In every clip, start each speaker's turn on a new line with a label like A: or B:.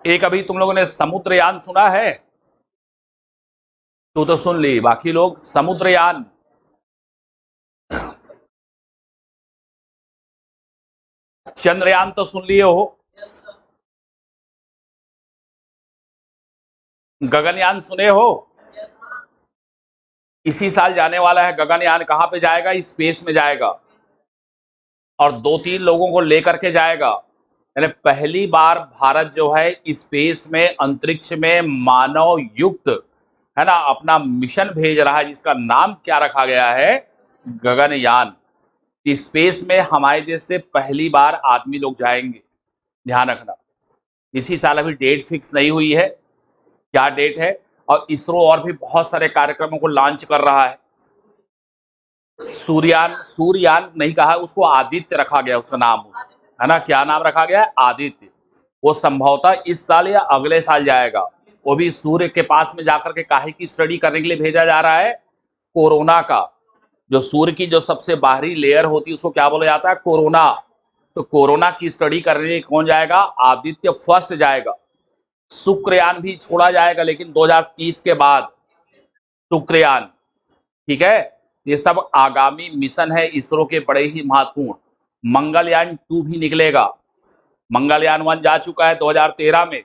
A: एक अभी तुम लोगों ने समुद्रयान सुना है? तू तो सुन ली, बाकी लोग समुद्रयान। चंद्रयान तो सुन लिए हो? गगनयान सुने हो? इसी साल जाने वाला है गगनयान। कहां पे जाएगा? स्पेस में जाएगा, और 2-3 लोगों को लेकर के जाएगा। यानी पहली बार भारत जो है स्पेस में, अंतरिक्ष में मानव युक्त, है ना, अपना मिशन भेज रहा है, जिसका नाम क्या रखा गया है? गगनयान। स्पेस में हमारे देश से पहली बार आदमी लोग जाएंगे। ध्यान रखना, इसी साल, अभी डेट फिक्स नहीं हुई है, क्या डेट है। और इसरो और भी बहुत सारे कार्यक्रमों को लॉन्च कर रहा है। सूर्ययान, सूर्ययान नहीं कहा उसको, आदित्य रखा गया उसका नाम, है ना। क्या नाम रखा गया है? आदित्य। वो संभवतः इस साल या अगले साल जाएगा। वो भी सूर्य के पास में जाकर के काहे की स्टडी करने के लिए भेजा जा रहा है? कोरोना का। जो सूर्य की जो सबसे बाहरी लेयर होती है उसको क्या बोला जाता है? कोरोना। तो कोरोना की स्टडी करने के लिए कौन जाएगा? आदित्य फर्स्ट जाएगा। शुक्रयान भी छोड़ा जाएगा, लेकिन 2030 के बाद शुक्रयान। ठीक है, ये सब आगामी मिशन है इसरो के, बड़े ही महत्वपूर्ण। मंगलयान 2 भी निकलेगा। मंगलयान 1 जा चुका है 2013 में,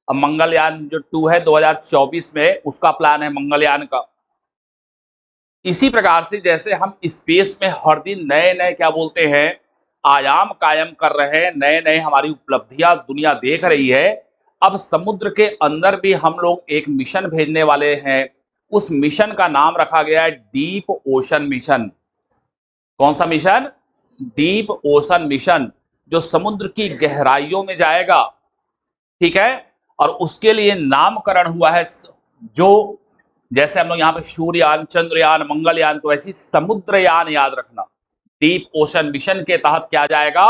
A: अब मंगलयान जो 2 है 2024 में उसका प्लान है मंगलयान का। इसी प्रकार से जैसे हम स्पेस में हर दिन नए नए क्या बोलते हैं, आयाम कायम कर रहे हैं, नए नए हमारी उपलब्धियां दुनिया देख रही है, अब समुद्र के अंदर भी हम लोग एक मिशन भेजने वाले हैं। उस मिशन का नाम रखा गया है डीप ओशन मिशन। कौन सा मिशन? डीप ओशन मिशन, जो समुद्र की गहराइयों में जाएगा। ठीक है, और उसके लिए नामकरण हुआ है, जो जैसे हम लोग यहाँ पे सूर्ययान, चंद्रयान, मंगलयान, तो ऐसी समुद्रयान याद रखना। डीप ओशन मिशन के तहत क्या जाएगा?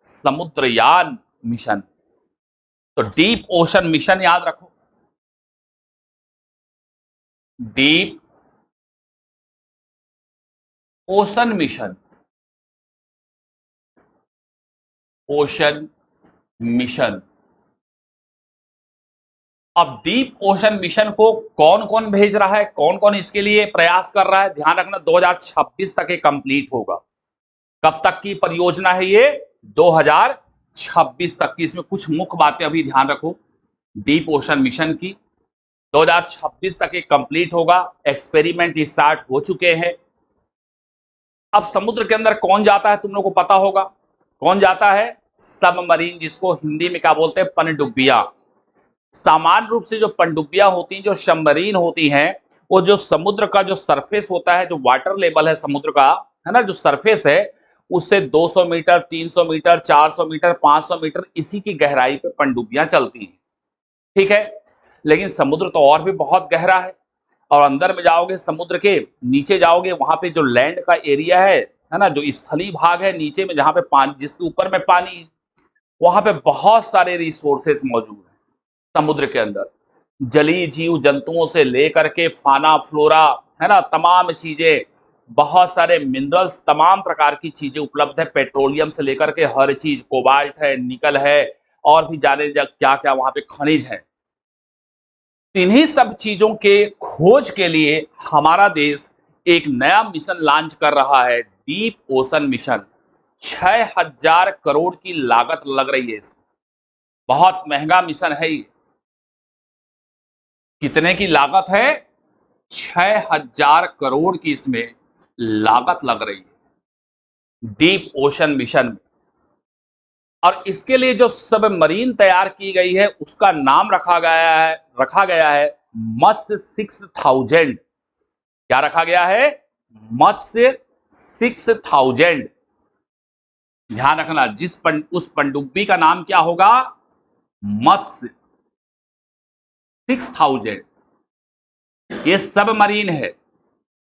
A: समुद्रयान मिशन। तो डीप ओशन मिशन याद रखो, deep ocean mission, ocean mission. अब डीप ओशन मिशन को कौन कौन भेज रहा है, कौन कौन इसके लिए प्रयास कर रहा है? ध्यान रखना, 2026 तक ये कंप्लीट होगा। कब तक की परियोजना है ये? 2026 तक की। इसमें कुछ मुख्य बातें अभी ध्यान रखो डीप ओशन मिशन की। 2026 तक ये कंप्लीट होगा। एक्सपेरिमेंट स्टार्ट हो चुके हैं। अब समुद्र के अंदर कौन जाता है तुम लोग को पता होगा, कौन जाता है? सबमरीन, जिसको हिंदी में क्या बोलते हैं? पनडुब्बियां। सामान्य रूप से जो पनडुब्बियां होती हैं, जो सबमरीन होती हैं, वो जो समुद्र का जो सरफेस होता है, जो वाटर लेवल है समुद्र का, है ना, जो सरफेस है, उससे 200 मीटर, 300 मीटर, 400 मीटर, 500 मीटर, इसी की गहराई पे पनडुब्बियां चलती हैं। ठीक है, लेकिन समुद्र तो और भी बहुत गहरा है, और अंदर में जाओगे, समुद्र के नीचे जाओगे, वहां पे जो लैंड का एरिया है ना, जो स्थलीय भाग है नीचे में, जहां पे पानी, जिसके ऊपर में पानी है, वहां पे बहुत सारे रिसोर्सेस मौजूद है समुद्र के अंदर। जलीय जीव जंतुओं से लेकर के फाना फ्लोरा, है ना, तमाम चीजें, बहुत सारे मिनरल्स, तमाम प्रकार की चीजें उपलब्ध है। पेट्रोलियम से लेकर के हर चीज, कोबाल्ट है, निकल है, और भी जाने क्या क्या वहां पे खनिज है। इन्हीं सब चीजों के खोज के लिए हमारा देश एक नया मिशन लॉन्च कर रहा है, डीप ओशन मिशन। 6000 करोड़ की लागत लग रही है इसमें। बहुत महंगा मिशन है ये। कितने की लागत है? 6000 करोड़ की इसमें लागत लग रही है डीप ओशन मिशन में। और इसके लिए जो सबमरीन तैयार की गई है उसका नाम रखा गया है मत्स्य 6000। क्या रखा गया है? मत्स्य 6000। ध्यान रखना, उस पनडुब्बी का नाम क्या होगा? मत्स्य 6000। ये सबमरीन है,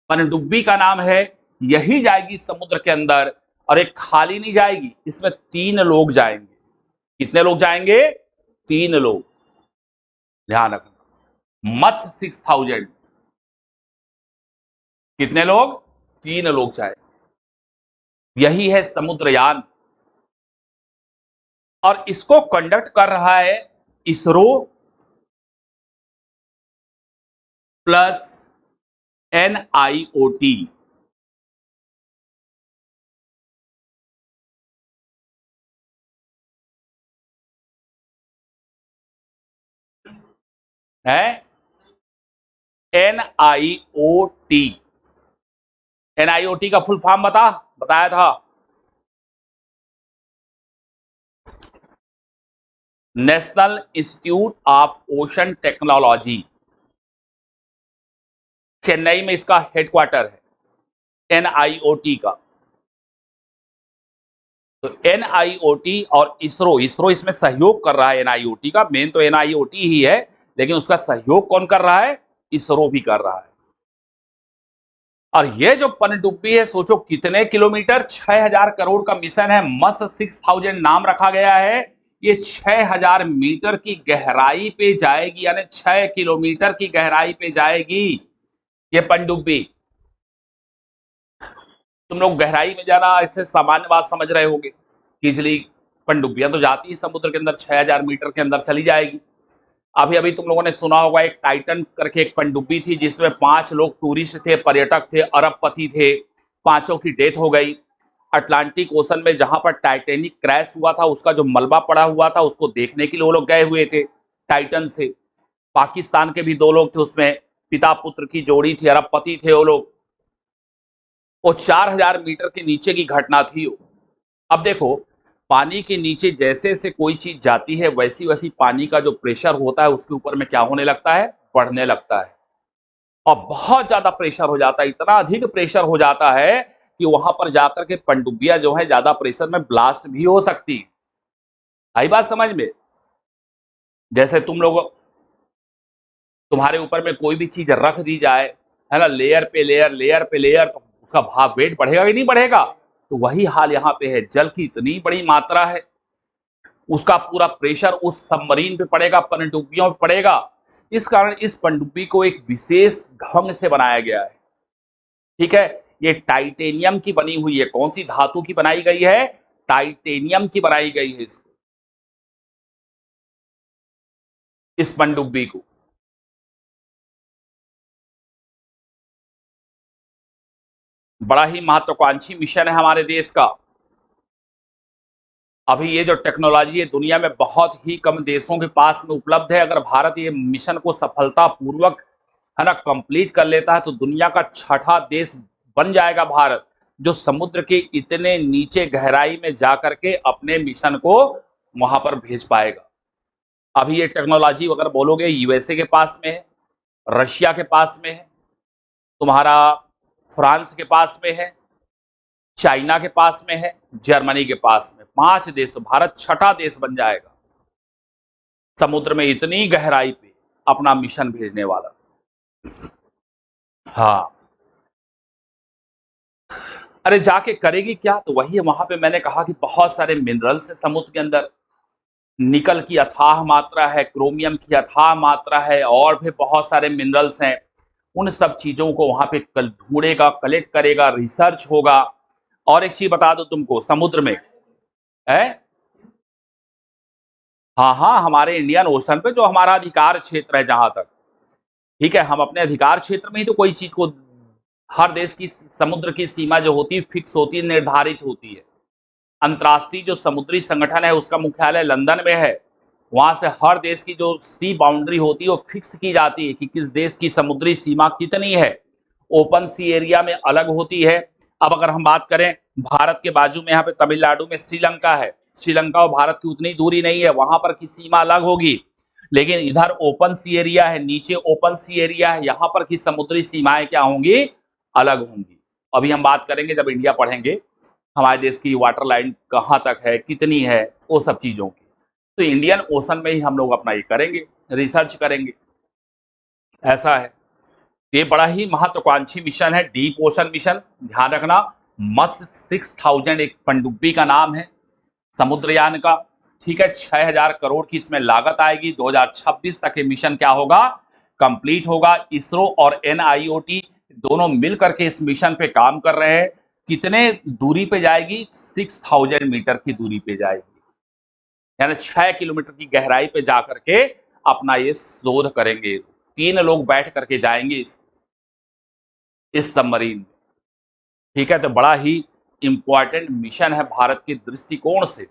A: पनडुब्बी का नाम है। यही जाएगी समुद्र के अंदर, और एक खाली नहीं जाएगी, इसमें 3 लोग जाएंगे। कितने लोग जाएंगे? 3 लोग। ध्यान रखना, मत्स्य 6000। कितने लोग? 3 लोग जाएंगे। यही है समुद्रयान, और इसको कंडक्ट कर रहा है इसरो प्लस NIOT है। NIOT, NIOT का फुल फॉर्म बताया था, national institute of ocean technology. Chennai में इसका हेडक्वार्टर है NIOT का। तो NIOT और इसरो, इसरो इसमें सहयोग कर रहा है NIOT का, मेन तो NIOT ही है, लेकिन उसका सहयोग कौन कर रहा है? इसरो भी कर रहा है। और ये जो पनडुब्बी है, सोचो कितने किलोमीटर, 6000 करोड़ का मिशन है, मस 6000 नाम रखा गया है। ये 6000 मीटर की गहराई पे जाएगी, यानी 6 किलोमीटर की गहराई पे जाएगी ये पनडुब्बी। तुम लोग गहराई में जाना इससे सामान्य बात समझ रहे होंगे, इजली पनडुब्बियां तो जाती है समुद्र के अंदर, 6000 मीटर के अंदर चली जाएगी। अभी अभी तुम लोगों ने सुना होगा, एक टाइटन करके एक पनडुब्बी थी जिसमें 5 लोग टूरिस्ट थे, पर्यटक थे, अरबपति थे, पांचों की डेथ हो गई। अटलांटिक ओशन में जहां पर टाइटेनिक क्रैश हुआ था, उसका जो मलबा पड़ा हुआ था, उसको देखने के लिए वो लोग गए हुए थे टाइटन से। पाकिस्तान के भी 2 लोग थे उसमें, पिता पुत्र की जोड़ी थी, अरबपति थे वो लोग। वो 4000 मीटर के नीचे की घटना थी। अब देखो, पानी के नीचे जैसे जैसे कोई चीज जाती है, वैसी वैसी पानी का जो प्रेशर होता है उसके ऊपर में क्या होने लगता है? बढ़ने लगता है। और बहुत ज्यादा प्रेशर हो जाता है, इतना अधिक प्रेशर हो जाता है कि वहां पर जाकर के पनडुब्बियां जो है ज्यादा प्रेशर में ब्लास्ट भी हो सकती। आई बात समझ में? जैसे तुम लोग, तुम्हारे ऊपर में कोई भी चीज रख दी जाए, है ना, लेयर पे लेयर, लेयर पे लेयर, तो उसका भाव, वेट बढ़ेगा कि नहीं बढ़ेगा? तो वही हाल यहाँ पे है। जल की इतनी बड़ी मात्रा है, उसका पूरा प्रेशर उस सबमरीन पे पड़ेगा, पनडुब्बियों पे पड़ेगा। इस कारण इस पनडुब्बी को एक विशेष ढंग से बनाया गया है। ठीक है, ये टाइटेनियम की बनी हुई है। कौन सी धातु की बनाई गई है? टाइटेनियम की बनाई गई है इसको, इस पनडुब्बी को। बड़ा ही महत्वाकांक्षी मिशन है हमारे देश का। अभी ये जो टेक्नोलॉजी है दुनिया में बहुत ही कम देशों के पास में उपलब्ध है। अगर भारत ये मिशन को सफलतापूर्वक, है ना, कंप्लीट कर लेता है, तो दुनिया का 6ठा देश बन जाएगा भारत, जो समुद्र के इतने नीचे गहराई में जाकर के अपने मिशन को वहां पर भेज पाएगा। अभी ये टेक्नोलॉजी अगर बोलोगे, USA के पास में है, रशिया के पास में है, तुम्हारा फ्रांस के पास में है, चाइना के पास में है, जर्मनी के पास में, 5 देश, भारत 6ठा देश बन जाएगा समुद्र में इतनी गहराई पे अपना मिशन भेजने वाला। हाँ, अरे जाके करेगी क्या? तो वही है, वहां पे मैंने कहा कि बहुत सारे मिनरल्स है समुद्र के अंदर, निकल की अथाह मात्रा है, क्रोमियम की अथाह मात्रा है, और भी बहुत सारे मिनरल्स हैं। उन सब चीजों को वहां पे कल ढूंढेगा, कलेक्ट करेगा, रिसर्च होगा। और एक चीज बता दो तुमको, समुद्र में है, हाँ हाँ, हमारे इंडियन ओशन पे जो हमारा अधिकार क्षेत्र है जहां तक, ठीक है, हम अपने अधिकार क्षेत्र में ही तो कोई चीज को, हर देश की समुद्र की सीमा जो होती है फिक्स होती है, निर्धारित होती है। अंतर्राष्ट्रीय जो समुद्री संगठन है उसका मुख्यालय लंदन में है। वहां से हर देश की जो सी बाउंड्री होती है वो फिक्स की जाती है कि किस देश की समुद्री सीमा कितनी है। ओपन सी एरिया में अलग होती है। अब अगर हम बात करें, भारत के बाजू में यहाँ पे तमिलनाडु में श्रीलंका है, श्रीलंका और भारत की उतनी दूरी नहीं है, वहां पर की सीमा अलग होगी। लेकिन इधर ओपन सी एरिया है, नीचे ओपन सी एरिया है, यहाँ पर की समुद्री सीमाएं क्या होंगी? अलग होंगी। अभी हम बात करेंगे जब इंडिया पढ़ेंगे, हमारे देश की वाटर लाइन कहाँ तक है, कितनी है, वो सब चीजों की। तो इंडियन ओशन में ही हम लोग अपना ये करेंगे, रिसर्च करेंगे, ऐसा है। ये बड़ा ही महत्वाकांक्षी मिशन है, डीप ओशन मिशन। ध्यान रखना, मत्स्य 6000 एक पनडुब्बी का नाम है, समुद्रयान का। ठीक है, 6000 करोड़ की इसमें लागत आएगी। 2026 तक ये मिशन क्या होगा? कंप्लीट होगा। इसरो और NIOT दोनों मिलकर के इस मिशन पे काम कर रहे हैं। कितने दूरी पे जाएगी? 6000 मीटर की दूरी पे जाएगी। यानी 6 किलोमीटर की गहराई पे जाकर के अपना ये शोध करेंगे। 3 लोग बैठ करके जाएंगे इस सबमरीन में। ठीक है, तो बड़ा ही इंपॉर्टेंट मिशन है भारत के दृष्टिकोण से,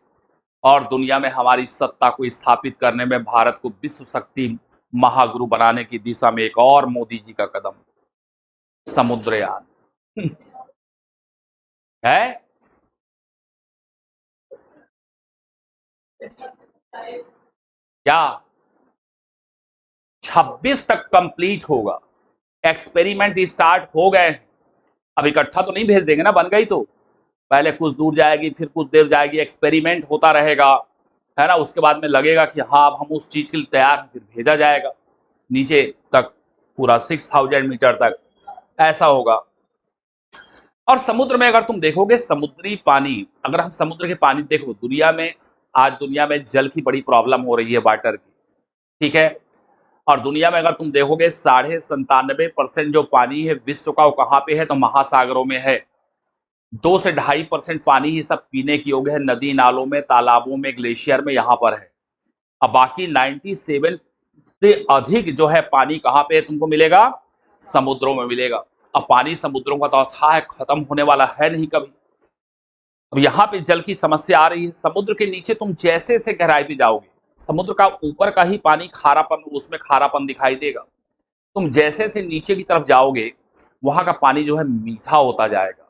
A: और दुनिया में हमारी सत्ता को स्थापित करने में, भारत को विश्व शक्ति महागुरु बनाने की दिशा में एक और मोदी जी का कदम, समुद्रयान है। क्या 26 तक कंप्लीट होगा? एक्सपेरिमेंट स्टार्ट हो गए हैं। अब इकट्ठा तो नहीं भेज देंगे ना, बन गई तो पहले कुछ दूर जाएगी, फिर कुछ देर जाएगी, एक्सपेरिमेंट होता रहेगा, है ना। उसके बाद में लगेगा कि हाँ अब हम उस चीज के लिए तैयार हैं, फिर भेजा जाएगा नीचे तक, पूरा 6000 मीटर तक, ऐसा होगा। और समुद्र में अगर तुम देखोगे, समुद्री पानी, अगर हम समुद्र के पानी देखो, दुनिया में आज दुनिया में जल की बड़ी प्रॉब्लम हो रही है, वाटर की, ठीक है। और दुनिया में अगर तुम देखोगे 97.5% जो पानी है विश्व का, वो कहाँ पे है? तो महासागरों में है। 2 से 2.5% पानी ही सब पीने के योग्य है, नदी नालों में, तालाबों में, ग्लेशियर में, यहाँ पर है। अब बाकी 97 से अधिक जो है पानी कहाँ पे है तुमको मिलेगा? समुद्रों में मिलेगा। अब पानी समुद्रों का तो था है, खत्म होने वाला है नहीं कभी। अब यहाँ पे जल की समस्या आ रही है। समुद्र के नीचे तुम जैसे से गहराई पे जाओगे, समुद्र का ऊपर का ही पानी खारापन, उसमें खारापन दिखाई देगा। तुम जैसे से नीचे की तरफ जाओगे, वहां का पानी जो है मीठा होता जाएगा।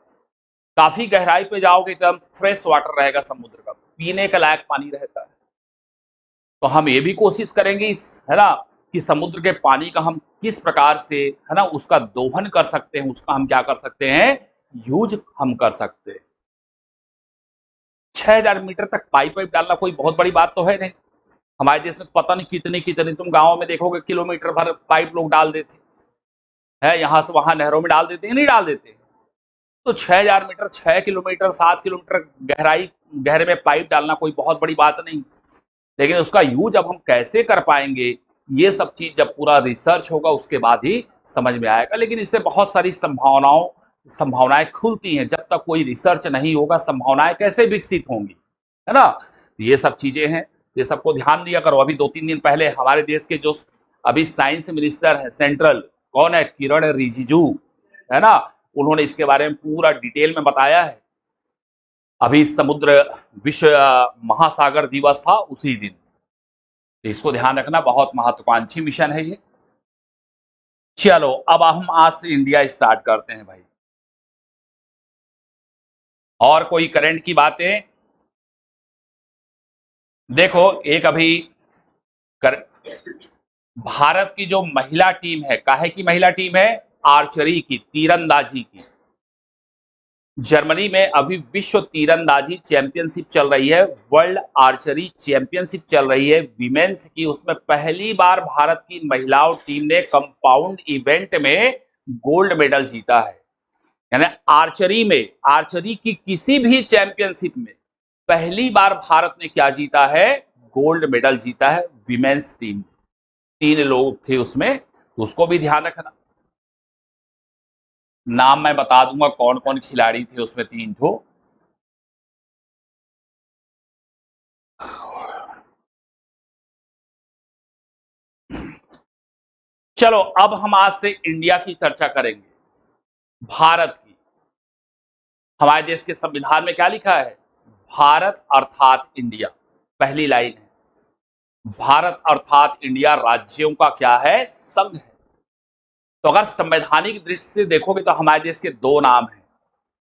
A: काफी गहराई पे जाओगे एकदम फ्रेश वाटर रहेगा समुद्र का, पीने के लायक पानी रहता है। तो हम ये भी कोशिश करेंगे है ना, कि समुद्र के पानी का हम किस प्रकार से, है ना, उसका दोहन कर सकते हैं, उसका हम क्या कर सकते हैं, यूज हम कर सकते हैं। 6000 मीटर तक पाइप वाइप डालना कोई बहुत बड़ी बात तो है नहीं। हमारे देश में पता नहीं कितनी कितनी, तुम गाँव में देखोगे किलोमीटर भर पाइप लोग डाल देते हैं, यहाँ से वहां नहरों में डाल देते हैं, नहीं डाल देते। तो 6000 मीटर, 6 किलोमीटर, 7 किलोमीटर गहराई, गहरे में पाइप डालना कोई बहुत बड़ी बात नहीं। लेकिन उसका यूज अब हम कैसे कर पाएंगे, ये सब चीज जब पूरा रिसर्च होगा उसके बाद ही समझ में आएगा। लेकिन इससे बहुत सारी संभावनाएं खुलती हैं। जब तक कोई रिसर्च नहीं होगा, संभावनाएं कैसे विकसित होंगी, है ना। ये सब चीजें हैं, ये सबको ध्यान दिया करो। अभी 2-3 दिन पहले हमारे देश के जो अभी साइंस मिनिस्टर है सेंट्रल, कौन है? किरण रिजिजू, है ना। उन्होंने इसके बारे में पूरा डिटेल में बताया है। अभी समुद्र विश्व महासागर दिवस था उसी दिन। तो इसको ध्यान रखना, बहुत महत्वाकांक्षी मिशन है ये। चलो अब हम आज से इंडिया स्टार्ट करते हैं भाई। और कोई करंट की बातें देखो। एक अभी कर, भारत की जो महिला टीम है, काहे की महिला टीम है? आर्चरी की, तीरंदाजी की। जर्मनी में अभी विश्व तीरंदाजी चैंपियनशिप चल रही है, वर्ल्ड आर्चरी चैंपियनशिप चल रही है विमेन्स की। उसमें पहली बार भारत की महिलाओं टीम ने कंपाउंड इवेंट में गोल्ड मेडल जीता है। यानी आर्चरी में, आर्चरी की किसी भी चैंपियनशिप में पहली बार भारत ने क्या जीता है? गोल्ड मेडल जीता है विमेन्स टीम। 3 लोग थे उसमें, उसको भी ध्यान रखना। नाम मैं बता दूंगा कौन कौन खिलाड़ी थे उसमें, 3 ठो। चलो अब हम आज से इंडिया की चर्चा करेंगे, भारत की। हमारे देश के संविधान में क्या लिखा है? भारत अर्थात इंडिया। पहली लाइन है, भारत अर्थात इंडिया राज्यों का क्या है? संघ है। तो अगर संवैधानिक दृष्टि से देखोगे तो हमारे देश के 2 नाम हैं।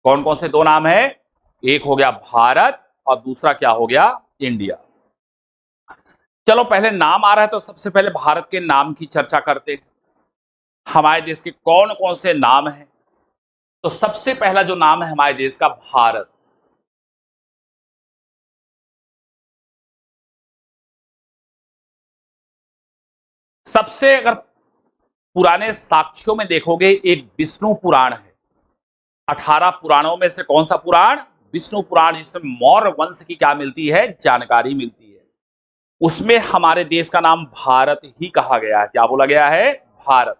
A: कौन कौन से 2 नाम है? एक हो गया भारत और दूसरा क्या हो गया? इंडिया। चलो पहले नाम आ रहा है तो सबसे पहले भारत के नाम की चर्चा करते हैं। हमारे देश के कौन कौन से नाम हैं? तो सबसे पहला जो नाम है हमारे देश का, भारत। सबसे अगर पुराने साक्ष्यों में देखोगे, एक विष्णु पुराण है। 18 पुराणों में से कौन सा पुराण? विष्णु पुराण, जिसमें मौर्य वंश की क्या मिलती है? जानकारी मिलती है। उसमें हमारे देश का नाम भारत ही कहा गया है। क्या बोला गया है? भारत।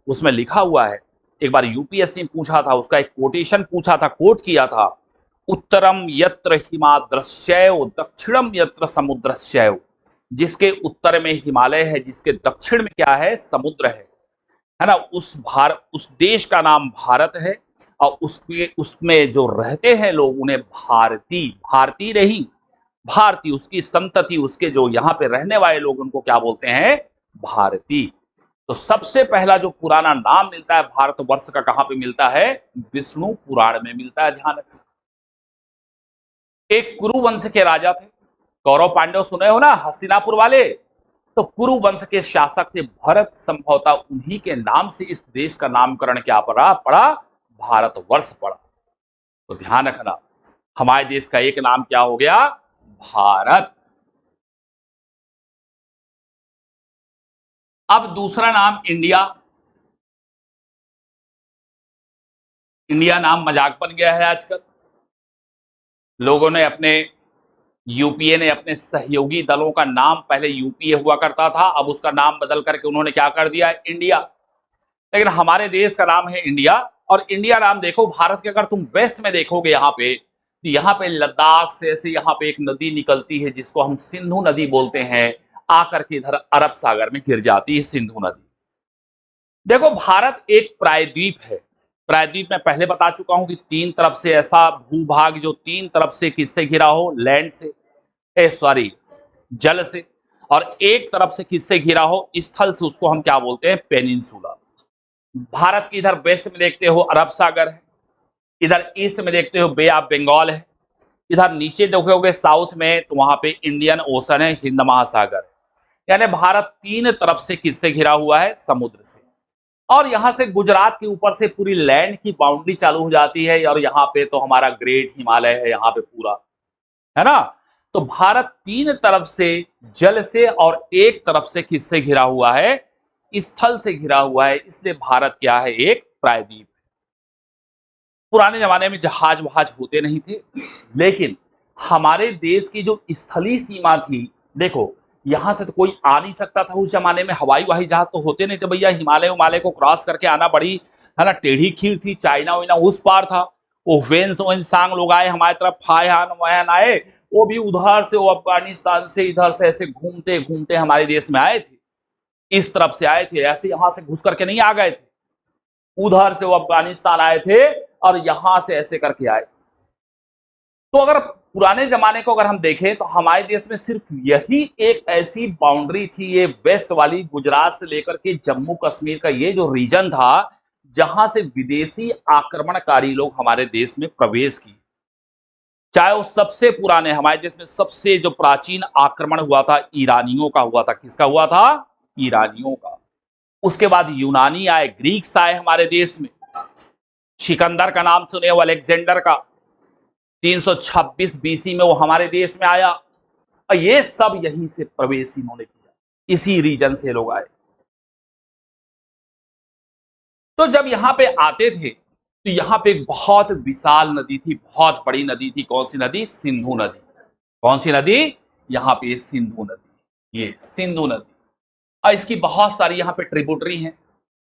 A: उसमें लिखा हुआ है, एक बार यूपीएससी पूछा था, उसका एक कोटेशन पूछा था, कोट किया था, उत्तरम यत्र हिमाद्रश्यैव दक्षिणम यत्र समुद्रश्यैव, जिसके उत्तर में हिमालय है, जिसके दक्षिण में क्या है, समुद्र है ना, उस देश का नाम भारत है। और उसमें जो रहते हैं लोग उन्हें भारतीय, भारतीय नहीं, भारतीय, उसकी संतति, उसके जो यहाँ पे रहने वाले लोग उनको क्या बोलते हैं, भारतीय। तो सबसे पहला जो पुराना नाम मिलता है भारतवर्ष का, कहां पे मिलता है, विष्णु पुराण में मिलता है, ध्यान रखना। एक कुरु वंश के राजा थे, कौरव पांडव सुने हो ना, हस्तिनापुर वाले। तो कुरु वंश के शासक थे भरत, संभवतः उन्हीं के नाम से इस देश का नामकरण क्या पड़ा, भारतवर्ष पड़ा। तो ध्यान रखना, हमारे देश का एक नाम क्या हो गया, भारत। अब दूसरा नाम इंडिया। इंडिया नाम मजाक बन गया है आजकल। लोगों ने अपने, यूपीए ने अपने सहयोगी दलों का नाम, पहले यूपीए हुआ करता था, अब उसका नाम बदल करके उन्होंने क्या कर दिया, इंडिया। लेकिन हमारे देश का नाम है इंडिया। और इंडिया नाम देखो, भारत के अगर तुम वेस्ट में देखोगे यहाँ पे, तो यहाँ पे लद्दाख से ऐसे यहाँ पे एक नदी निकलती है जिसको हम सिंधु नदी बोलते हैं, आकर के इधर अरब सागर में गिर जाती है सिंधु नदी। देखो, भारत एक प्रायद्वीप है। प्रायद्वीप में पहले बता चुका हूं कि तीन तरफ से ऐसा भूभाग जो तीन तरफ से किससे घिरा हो, लैंड से, सॉरी, जल से, और एक तरफ से किससे घिरा हो, स्थल से, उसको हम क्या बोलते हैं, पेनिनसुला। भारत की इधर वेस्ट में देखते हो अरब सागर है, इधर ईस्ट में देखते हो बे ऑफ बंगाल है, इधर नीचे देखोगे साउथ में तो वहां पे इंडियन ओशन है, हिंद महासागर। यानी भारत तीन तरफ से किससे घिरा हुआ है, समुद्र से। और यहां से गुजरात के ऊपर से पूरी लैंड की बाउंड्री चालू हो जाती है, और यहाँ पे तो हमारा ग्रेट हिमालय है यहाँ पे पूरा, है ना। तो भारत तीन तरफ से जल से और एक तरफ से किससे घिरा हुआ है, स्थल से घिरा हुआ है, इसलिए भारत क्या है, एक प्रायद्वीप। पुराने जमाने में जहाज वहाज होते नहीं थे, लेकिन हमारे देश की जो स्थलीय सीमा थी, देखो यहां से तो कोई आ नहीं सकता था उस जमाने में, हवाई वाही जहाज तो होते नहीं थे भैया, हिमालय उमालय को क्रॉस करके आना बड़ी, है ना, टेढ़ी खीर थी। चाइना वाइना उस पार था, वो वेंसांग लोग आए हमारी तरफ, फायहान वायन आए, वो भी उधर से, वो अफगानिस्तान से इधर से ऐसे घूमते घूमते हमारे देश में आए थे, इस तरफ से आए थे, ऐसे यहां से घुस करके नहीं आ गए थे, उधर से वो अफगानिस्तान आए थे और यहां से ऐसे करके आए। तो अगर पुराने जमाने को अगर हम देखें तो हमारे देश में सिर्फ यही एक ऐसी बाउंड्री थी, ये वेस्ट वाली, गुजरात से लेकर के जम्मू कश्मीर का ये जो रीजन था, जहां से विदेशी आक्रमणकारी लोग हमारे देश में प्रवेश किए। चाहे वो सबसे पुराने, हमारे देश में सबसे जो प्राचीन आक्रमण हुआ था ईरानियों का हुआ था। किसका हुआ था, ईरानियों का। उसके बाद यूनानी आए, ग्रीक्स आए हमारे देश में, सिकंदर का नाम सुने हो, अलेक्जेंडर का, 326 बीसी में वो हमारे देश में आया। और ये सब यहीं से प्रवेश इन्होंने किया, इसी रीजन से लोग आए। तो जब यहां पे आते थे तो यहां पे एक बहुत विशाल नदी थी, बहुत बड़ी नदी थी। कौन सी नदी, सिंधु नदी। कौन सी नदी, यहाँ पे सिंधु नदी, ये सिंधु नदी। और इसकी बहुत सारी यहाँ पे ट्रिब्यूटरी हैं,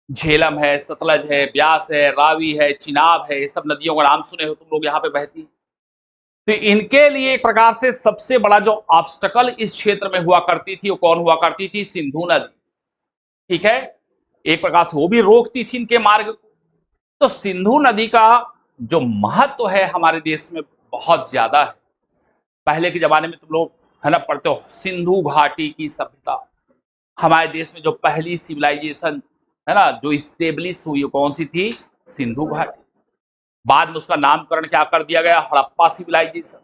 A: झेलम है, सतलज है, ब्यास है, रावी है, चिनाब है, ये सब नदियों का नाम सुने हो तुम लोग, यहाँ पे बहती। तो इनके लिए एक प्रकार से सबसे बड़ा जो ऑब्स्टकल इस क्षेत्र में हुआ करती थी, वो कौन हुआ करती थी, सिंधु नदी। ठीक है, एक प्रकार से वो भी रोकती थी इनके मार्ग को। तो सिंधु नदी का जो महत्व है हमारे देश में बहुत ज्यादा है। पहले के जमाने में तुम लोग, है ना, पढ़ते हो सिंधु घाटी की सभ्यता, हमारे देश में जो पहली सिविलाइजेशन, है ना, जो स्टेब्लिश हुई, कौन सी थी, सिंधु घाटी। बाद में उसका नामकरण क्या कर दिया गया, हड़प्पा सिविलाइजेशन,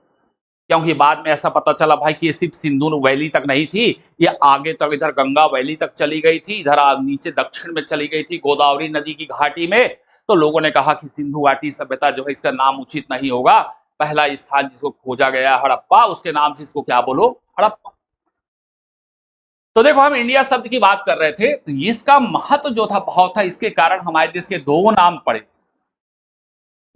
A: क्योंकि बाद में ऐसा पता चला भाई कि ये सिर्फ सिंधु वैली तक नहीं थी, ये आगे तक इधर गंगा वैली तक चली गई थी, इधर नीचे दक्षिण में चली गई थी गोदावरी नदी की घाटी में। तो लोगों ने कहा कि सिंधु घाटी सभ्यता जो है इसका नाम उचित नहीं होगा, पहला स्थान जिसको खोजा गया हड़प्पा, उसके नाम से इसको क्या बोलो, हड़प्पा। तो देखो, हम इंडिया शब्द की बात कर रहे थे, तो इसका महत्व जो था बहुत था, इसके कारण हमारे देश के दो नाम पड़े।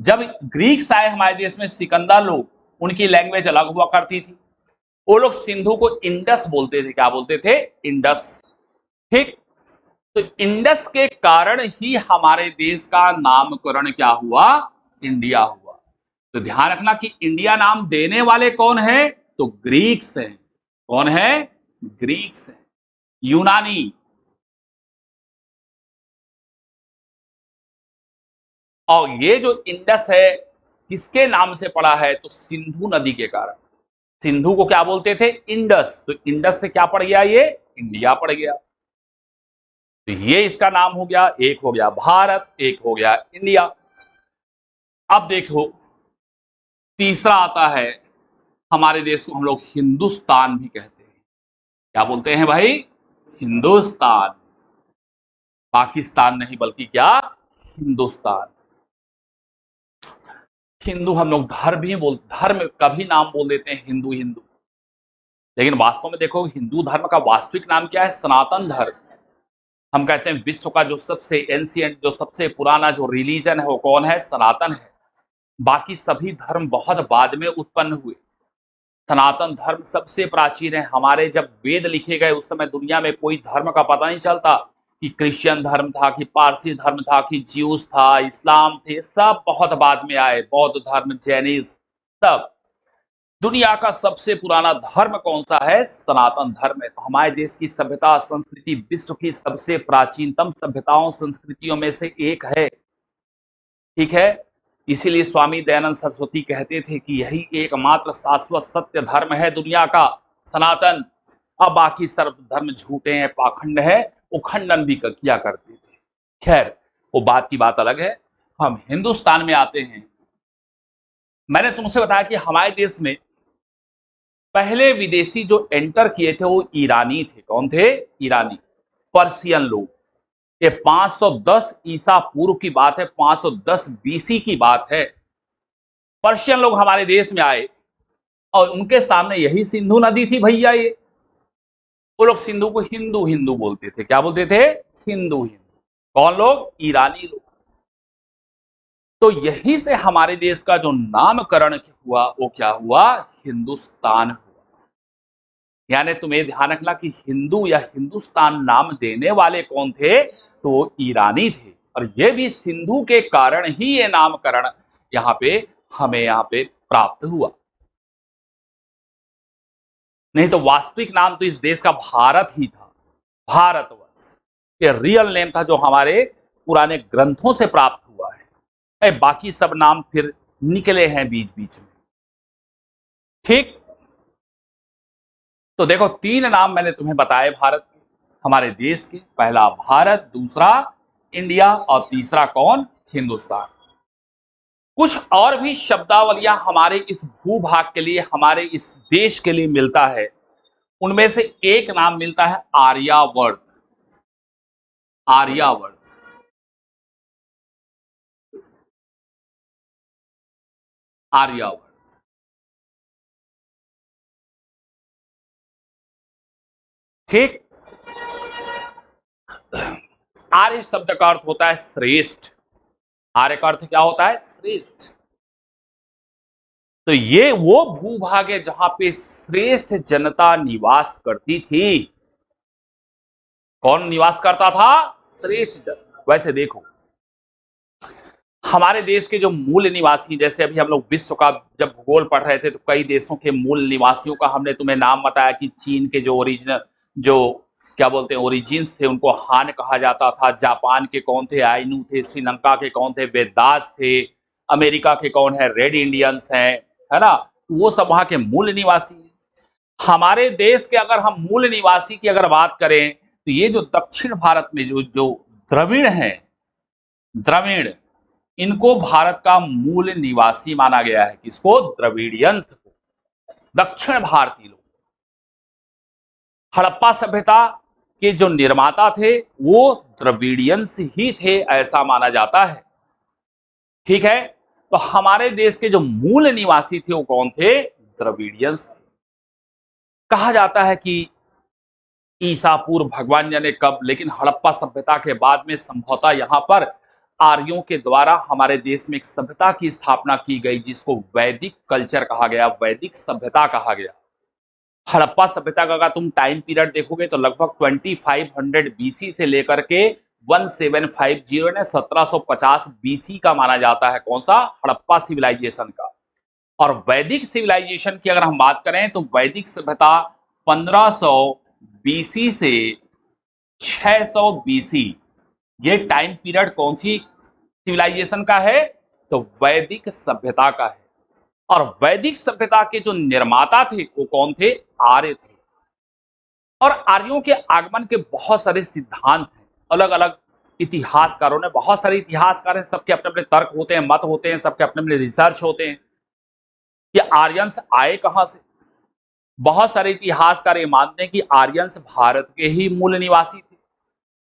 A: जब ग्रीक्स आए हमारे देश में, सिकंदर लोग, उनकी लैंग्वेज अलग हुआ करती थी, वो लोग सिंधु को इंडस बोलते थे। क्या बोलते थे, इंडस। ठीक, तो इंडस के कारण ही हमारे देश का नामकरण क्या हुआ, इंडिया हुआ। तो ध्यान रखना कि इंडिया नाम देने वाले कौन है, तो ग्रीक्स हैं। कौन है? ग्रीक्स हैं, यूनानी। और ये जो इंडस है किसके नाम से पड़ा है, तो सिंधु नदी के कारण। सिंधु को क्या बोलते थे? इंडस। तो इंडस से क्या पड़ गया, ये इंडिया पड़ गया। तो ये इसका नाम हो गया। एक हो गया भारत, एक हो गया इंडिया। अब देखो तीसरा आता है, हमारे देश को हम लोग हिंदुस्तान भी कहते हैं। क्या बोलते हैं भाई? हिंदुस्तान। पाकिस्तान नहीं, बल्कि क्या? हिंदुस्तान। हिंदू हम लोग धर्म ही बोल, धर्म का भी नाम बोल देते हैं हिंदू हिंदू, लेकिन वास्तव में देखो हिंदू धर्म का वास्तविक नाम क्या है? सनातन धर्म। हम कहते हैं विश्व का जो सबसे एंशिएंट, जो सबसे पुराना जो रिलीजन है वो कौन है? सनातन है। बाकी सभी धर्म बहुत बाद में उत्पन्न हुए, सनातन धर्म सबसे प्राचीन है। हमारे जब वेद लिखे गए उस समय दुनिया में कोई धर्म का पता नहीं चलता कि क्रिश्चियन धर्म था, कि पारसी धर्म था, कि ज्यूस था, इस्लाम थे, सब बहुत बाद में आए। बौद्ध धर्म, जैनिज्म, सब। दुनिया का सबसे पुराना धर्म कौन सा है? सनातन धर्म है। तो हमारे देश की सभ्यता संस्कृति विश्व की सबसे प्राचीनतम सभ्यताओं संस्कृतियों में से एक है। ठीक है, इसीलिए स्वामी दयानंद सरस्वती कहते थे कि यही एकमात्र शाश्वत सत्य धर्म है दुनिया का, सनातन। अब बाकी सर्व धर्म झूठे हैं, पाखंड है, वो खंडन भी किया करते थे। खैर, वो बात की बात अलग है। हम हिंदुस्तान में आते हैं। मैंने तुमसे बताया कि हमारे देश में पहले विदेशी जो एंटर किए थे वो ईरानी थे। कौन थे? ईरानी, पर्शियन लोग। ये 510 ईसा पूर्व की बात है, 510 बीसी की बात है। पर्शियन लोग हमारे देश में आए और उनके सामने यही सिंधु नदी थी भैया। ये वो लोग सिंधु को हिंदू हिंदू बोलते थे। क्या बोलते थे? हिंदू हिंदू। कौन लोग? ईरानी लोग। तो यही से हमारे देश का जो नामकरण हुआ वो क्या हुआ? हिंदुस्तान हुआ। यानी तुम्हें ध्यान रखना कि हिंदू या हिंदुस्तान नाम देने वाले कौन थे? तो ईरानी थे। और ये भी सिंधु के कारण ही ये नामकरण यहाँ पे हमें यहाँ पे प्राप्त हुआ। नहीं तो वास्तविक नाम तो इस देश का भारत ही था, भारतवर्ष। ये रियल नेम था जो हमारे पुराने ग्रंथों से प्राप्त हुआ है। बाकी सब नाम फिर निकले हैं बीच बीच में। ठीक, तो देखो 3 नाम मैंने तुम्हें बताए भारत के, हमारे देश के। पहला भारत, दूसरा इंडिया और तीसरा कौन? हिंदुस्तान। कुछ और भी शब्दावलियां हमारे इस भूभाग के लिए, हमारे इस देश के लिए मिलता है। उनमें से एक नाम मिलता है आर्यावर्त। आर्यावर्त। आर्यावर्त। ठीक। आर्य शब्द का अर्थ होता है श्रेष्ठ। आर्य का अर्थ क्या होता है? श्रेष्ठ। तो ये वो भूभाग है जहां पे श्रेष्ठ जनता निवास करती थी। कौन निवास करता था? श्रेष्ठ जनता। वैसे देखो हमारे देश के जो मूल निवासी, जैसे अभी हम लोग विश्व का जब भूगोल पढ़ रहे थे तो कई देशों के मूल निवासियों का हमने तुम्हें नाम बताया कि चीन के जो ओरिजिनल, जो क्या बोलते हैं ओरिजिन्स थे, उनको हान कहा जाता था। जापान के कौन थे? आइनू थे। श्रीलंका के कौन थे? वेदास थे। अमेरिका के कौन है? रेड इंडियंस हैं, है ना। वो सब वहां के मूल निवासी हैं। हमारे देश के अगर हम मूल निवासी की अगर बात करें तो ये जो दक्षिण भारत में जो जो द्रविड़ हैं, द्रविड़, इनको भारत का मूल निवासी माना गया है। किसको? द्रविडियंस को, दक्षिण भारतीय लोग। हड़प्पा सभ्यता के जो निर्माता थे वो द्रविडियंस ही थे, ऐसा माना जाता है। ठीक है, तो हमारे देश के जो मूल निवासी थे वो कौन थे? द्रविडियंस। कहा जाता है कि ईसा पूर्व भगवान जाने कब, लेकिन हड़प्पा सभ्यता के बाद में संभवतः यहाँ पर आर्यों के द्वारा हमारे देश में एक सभ्यता की स्थापना की गई जिसको वैदिक कल्चर कहा गया, वैदिक सभ्यता कहा गया। हड़प्पा सभ्यता का अगर तुम टाइम पीरियड देखोगे तो लगभग 2500 बीसी से लेकर के 1750 ने 1750 बीसी का माना जाता है। कौन सा? हड़प्पा सिविलाइजेशन का। और वैदिक सिविलाइजेशन की अगर हम बात करें तो वैदिक सभ्यता 1500 बीसी से 600 बीसी, ये टाइम पीरियड कौन सी सिविलाइजेशन का है? तो वैदिक सभ्यता का है। और वैदिक सभ्यता के जो निर्माता थे वो कौन थे? आर्य थे। और आर्यों के आगमन के बहुत सारे सिद्धांत हैं, अलग अलग इतिहासकारों ने, बहुत सारे इतिहासकार हैं, सबके अपने अपने तर्क होते हैं, मत होते हैं, सबके अपने अपने रिसर्च होते हैं कि आर्यंस आए कहां से। बहुत सारे इतिहासकार ये मानते हैं कि आर्यंस भारत के ही मूल निवासी थे।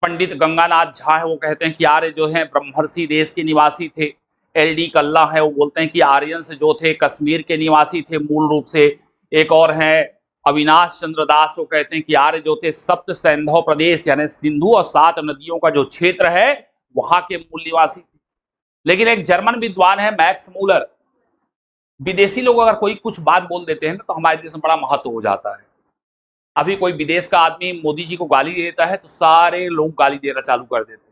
A: पंडित गंगानाथ झा है, वो कहते हैं कि आर्य जो है ब्रह्मर्षि देश के निवासी थे। एल डी कल्ला है, वो बोलते हैं कि आर्यंस जो थे कश्मीर के निवासी थे मूल रूप से। एक और हैं अविनाश चंद्र दास, वो कहते हैं कि आर्य जो थे सप्त सैंधव प्रदेश यानी सिंधु और 7 नदियों का जो क्षेत्र है वहां के मूल निवासी थे। लेकिन एक जर्मन विद्वान है मैक्स मूलर, विदेशी लोग अगर कोई कुछ बात बोल देते हैं ना तो हमारे देश में बड़ा महत्व हो जाता है। अभी कोई विदेश का आदमी मोदी जी को गाली देता है तो सारे लोग गाली देना चालू कर देते हैं।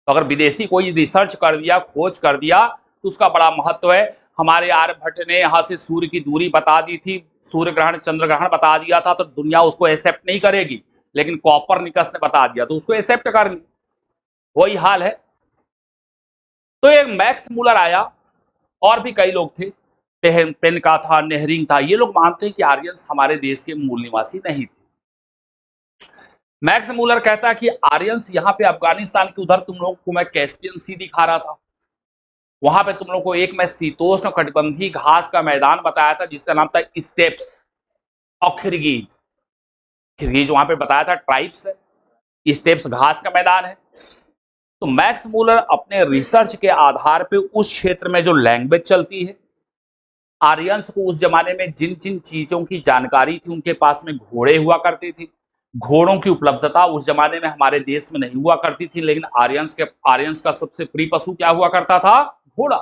A: तो अगर विदेशी कोई रिसर्च कर दिया, खोज कर दिया, तो उसका बड़ा महत्व है। हमारे आर्यभट्ट ने यहाँ से सूर्य की दूरी बता दी थी, सूर्य ग्रहण चंद्र ग्रहण बता दिया था, तो दुनिया उसको एक्सेप्ट नहीं करेगी, लेकिन कॉपरनिकस ने बता दिया तो उसको एक्सेप्ट कर ली। वही हाल है। तो एक मैक्स मूलर आया, और भी कई लोग थे, पेन का था, नेहरिंग था, ये लोग मानते हैं कि आर्यंस हमारे देश के मूल निवासी नहीं थे। मैक्स मूलर कहता है कि आर्यंस यहाँ पे अफगानिस्तान के उधर, तुम लोग को मैं कैस्पियन सी दिखा रहा था, वहां पे तुम लोग को एक मैं शीतोष्ण कटिबंधीय घास का मैदान बताया था जिसका नाम था स्टेप्स और खिरगीज। खिरगीज वहां पे बताया था ट्राइब्स है, स्टेप्स घास का मैदान है। तो मैक्स मूलर अपने रिसर्च के आधार पे उस क्षेत्र में जो लैंग्वेज चलती है, आर्यंस को उस जमाने में जिन जिन चीजों की जानकारी थी, उनके पास में घोड़े हुआ करते थे। घोड़ों की उपलब्धता उस जमाने में हमारे देश में नहीं हुआ करती थी, लेकिन आर्यंस का सबसे प्रिय पशु क्या हुआ करता था? घोड़ा।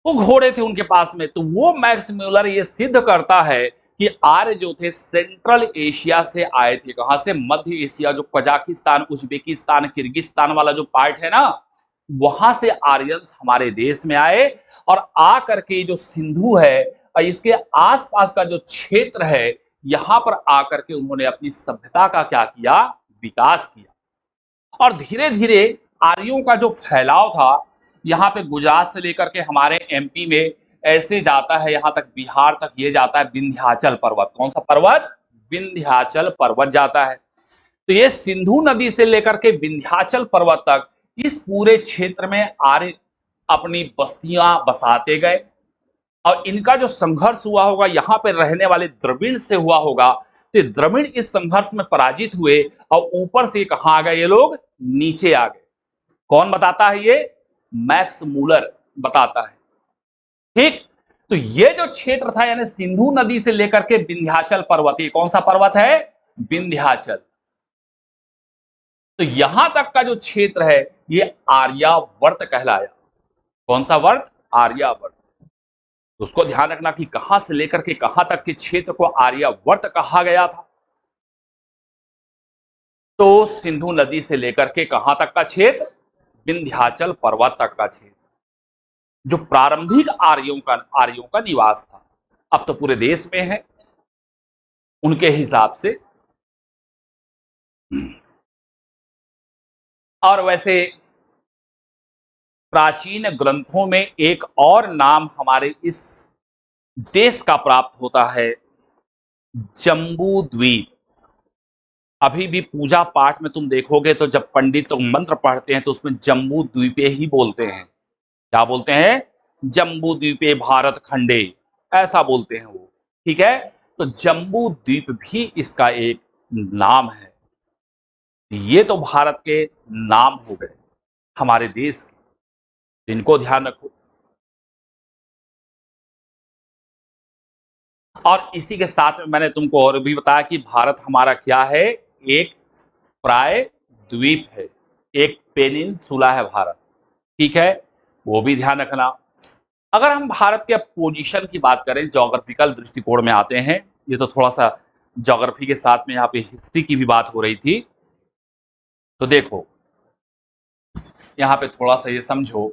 A: वो घोड़े थे उनके पास में। तो वो मैक्स म्यूलर ये सिद्ध करता है कि आर्य जो थे सेंट्रल एशिया से आए थे। कहां से? मध्य एशिया, जो कजाकिस्तान, उज्बेकिस्तान, किर्गिस्तान वाला जो पार्ट है ना, वहां से आर्यंस हमारे देश में आए। और आ करके जो सिंधु है और इसके आसपास का जो क्षेत्र है, यहां पर आकर के उन्होंने अपनी सभ्यता का क्या किया? विकास किया। और धीरे धीरे आर्यों का जो फैलाव था, यहाँ पे गुजरात से लेकर के हमारे एमपी में ऐसे जाता है, यहाँ तक बिहार तक ये जाता है विंध्याचल पर्वत। कौन सा पर्वत? विंध्याचल पर्वत जाता है। तो ये सिंधु नदी से लेकर के विंध्याचल पर्वत तक इस पूरे क्षेत्र में आर्य अपनी बस्तियां बसाते गए। और इनका जो संघर्ष हुआ होगा यहाँ पे रहने वाले द्रविड़ से हुआ होगा, तो द्रविड़ इस संघर्ष में पराजित हुए और ऊपर से कहां आ गए ये लोग? नीचे आ गए। कौन बताता है ये? मैक्स मूलर बताता है। ठीक। तो ये जो क्षेत्र था यानी सिंधु नदी से लेकर के विंध्याचल पर्वत, ये कौन सा पर्वत है? विंध्याचल। तो यहां तक का जो क्षेत्र है ये आर्यावर्त कहलाया। कौन सा वर्त? आर्यावर्त। तो उसको ध्यान रखना कि कहां से लेकर के कहां तक के क्षेत्र को आर्यावर्त कहा गया था। तो सिंधु नदी से लेकर के कहां तक का क्षेत्र? विंध्याचल पर्वत तक का क्षेत्र, जो प्रारंभिक आर्यों का निवास था। अब तो पूरे देश में है उनके हिसाब से। और वैसे प्राचीन ग्रंथों में एक और नाम हमारे इस देश का प्राप्त होता है, जम्बू द्वीप। अभी भी पूजा पाठ में तुम देखोगे तो जब पंडित तो मंत्र पढ़ते हैं तो उसमें जम्बू द्वीपे ही बोलते हैं। क्या बोलते हैं? जम्बू द्वीपे भारत खंडे, ऐसा बोलते हैं वो। ठीक है। तो जम्बू द्वीप भी इसका एक नाम है। ये तो भारत के नाम हो गए हमारे देश के, इनको ध्यान रखो। और इसी के साथ में मैंने तुमको और भी बताया कि भारत हमारा क्या है? एक प्राय द्वीप है, एक पेनिनसुला है भारत। ठीक है, वो भी ध्यान रखना। अगर हम भारत के पोजीशन की बात करें, ज्योग्राफिकल दृष्टिकोण में आते हैं, ये तो थोड़ा सा ज्योग्राफी के साथ में यहाँ पे हिस्ट्री की भी बात हो रही थी। तो देखो यहाँ पे थोड़ा सा ये समझो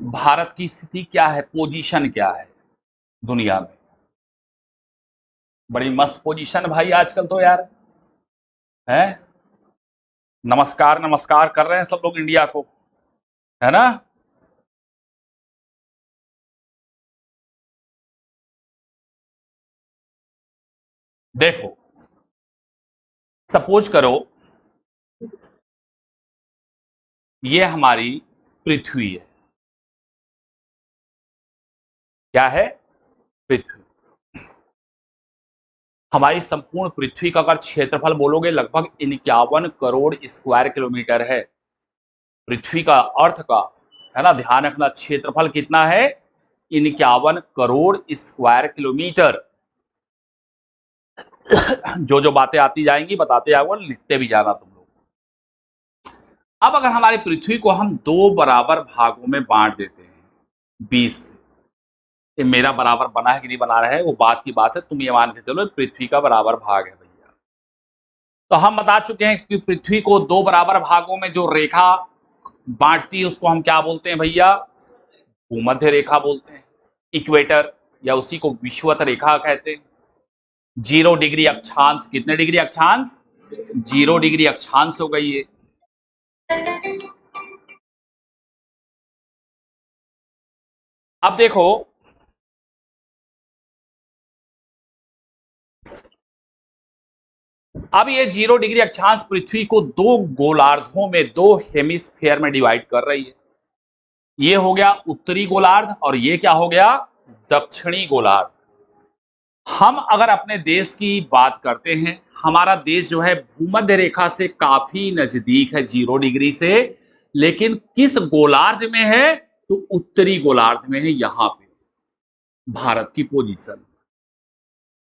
A: भारत की स्थिति क्या है, पोजीशन क्या है दुनिया में? बड़ी मस्त पोजीशन भाई आजकल तो यार, है। नमस्कार नमस्कार कर रहे हैं सब लोग इंडिया को, है ना। देखो, सपोज करो ये हमारी पृथ्वी है। क्या है? पृथ्वी। हमारी संपूर्ण पृथ्वी का अगर क्षेत्रफल बोलोगे लगभग 51 करोड़ स्क्वायर किलोमीटर है। पृथ्वी का अर्थ का, है ना, ध्यान रखना, क्षेत्रफल कितना है? 51 करोड़ स्क्वायर किलोमीटर। जो जो बातें आती जाएंगी बताते जाओगे, लिखते भी जाना तुम लोग। अब अगर हमारी पृथ्वी को हम दो बराबर भागों में बांट देते हैं 20 से, ये मेरा बराबर बना है कि नहीं बना रहा है वो बात की बात है, तुम ये मान के चलो पृथ्वी का बराबर भाग है भैया। तो हम बता चुके हैं कि पृथ्वी को दो बराबर भागों में जो रेखा बांटती है उसको हम क्या बोलते हैं भैया? भूमध्य रेखा बोलते हैं, इक्वेटर, या उसी को विषुवत रेखा कहते हैं। 0 डिग्री अक्षांश, कितने डिग्री अक्षांश? 0 डिग्री अक्षांश हो गई है। अब देखो, अब ये 0 डिग्री अक्षांश पृथ्वी को दो गोलार्धों में, दो हेमिस्फेयर में डिवाइड कर रही है। ये हो गया उत्तरी गोलार्ध और ये क्या हो गया? दक्षिणी गोलार्ध। हम अगर अपने देश की बात करते हैं, हमारा देश जो है भूमध्य रेखा से काफी नजदीक है 0 डिग्री से, लेकिन किस गोलार्ध में है? तो उत्तरी गोलार्ध में है। यहां पे भारत की पोजीशन,